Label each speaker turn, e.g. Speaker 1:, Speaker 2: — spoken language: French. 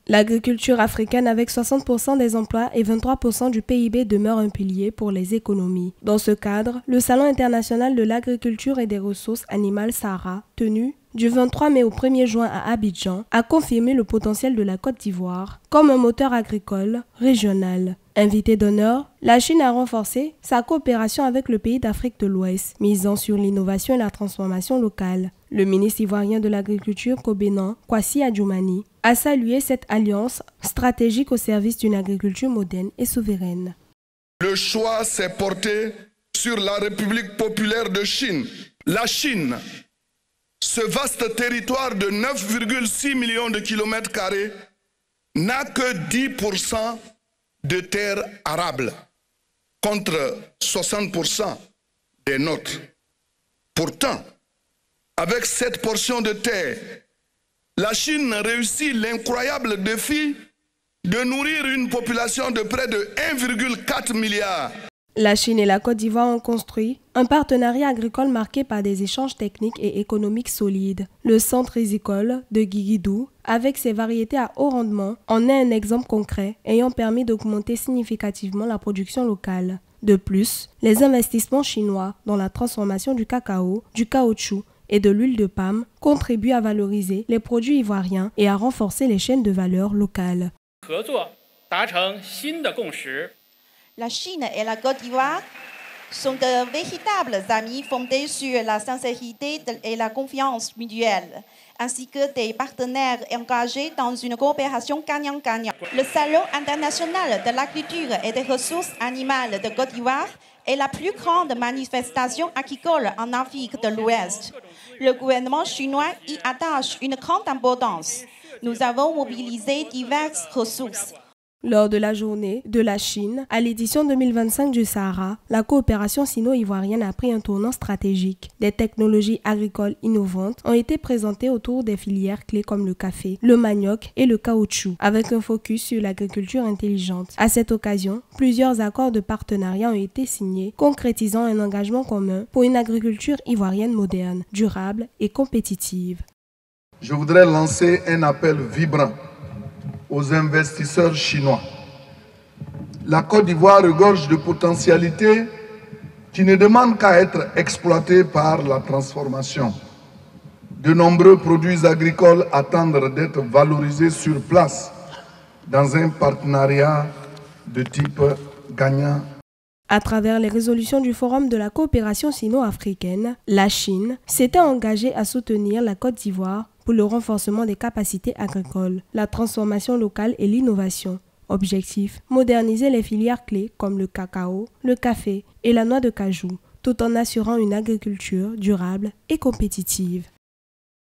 Speaker 1: L'agriculture africaine avec 60% des emplois et 23% du PIB demeure un pilier pour les économies. Dans ce cadre, le Salon international de l'agriculture et des ressources animales Sahara, tenu du 23 mai au 1er juin à Abidjan, a confirmé le potentiel de la Côte d'Ivoire comme un moteur agricole régional. Invité d'honneur, la Chine a renforcé sa coopération avec le pays d'Afrique de l'Ouest, misant sur l'innovation et la transformation locale. Le ministre ivoirien de l'Agriculture Kobénan, Kwasi Adjoumani, a salué cette alliance stratégique au service d'une agriculture moderne et souveraine.
Speaker 2: Le choix s'est porté sur la République populaire de Chine. La Chine, ce vaste territoire de 9,6 millions de kilomètres carrés, n'a que 10% de terres arables, contre 60% des nôtres. Pourtant, avec cette portion de terre, la Chine réussit l'incroyable défi de nourrir une population de près de 1,4 milliard.
Speaker 1: La Chine et la Côte d'Ivoire ont construit un partenariat agricole marqué par des échanges techniques et économiques solides. Le centre rizicole de Guigidou, avec ses variétés à haut rendement, en est un exemple concret ayant permis d'augmenter significativement la production locale. De plus, les investissements chinois dans la transformation du cacao, du caoutchouc et de l'huile de palme contribuent à valoriser les produits ivoiriens et à renforcer les chaînes de valeur locales.
Speaker 3: La Chine et la Côte d'Ivoire sont de véritables amis fondés sur la sincérité et la confiance mutuelle, ainsi que des partenaires engagés dans une coopération gagnant-gagnant. Le Salon international de l'agriculture et des ressources animales de Côte d'Ivoire est la plus grande manifestation agricole en Afrique de l'Ouest. Le gouvernement chinois y attache une grande importance. Nous avons mobilisé diverses ressources.
Speaker 1: Lors de la journée de la Chine, à l'édition 2025 du Sahara, la coopération sino-ivoirienne a pris un tournant stratégique. Des technologies agricoles innovantes ont été présentées autour des filières clés comme le café, le manioc et le caoutchouc, avec un focus sur l'agriculture intelligente. À cette occasion, plusieurs accords de partenariat ont été signés, concrétisant un engagement commun pour une agriculture ivoirienne moderne, durable et compétitive.
Speaker 2: Je voudrais lancer un appel vibrant aux investisseurs chinois. La Côte d'Ivoire regorge de potentialités qui ne demandent qu'à être exploitées par la transformation. De nombreux produits agricoles attendent d'être valorisés sur place dans un partenariat de type gagnant.
Speaker 1: À travers les résolutions du Forum de la coopération sino-africaine, la Chine s'était engagée à soutenir la Côte d'Ivoire pour le renforcement des capacités agricoles, la transformation locale et l'innovation. Objectif, moderniser les filières clés comme le cacao, le café et la noix de cajou, tout en assurant une agriculture durable et compétitive.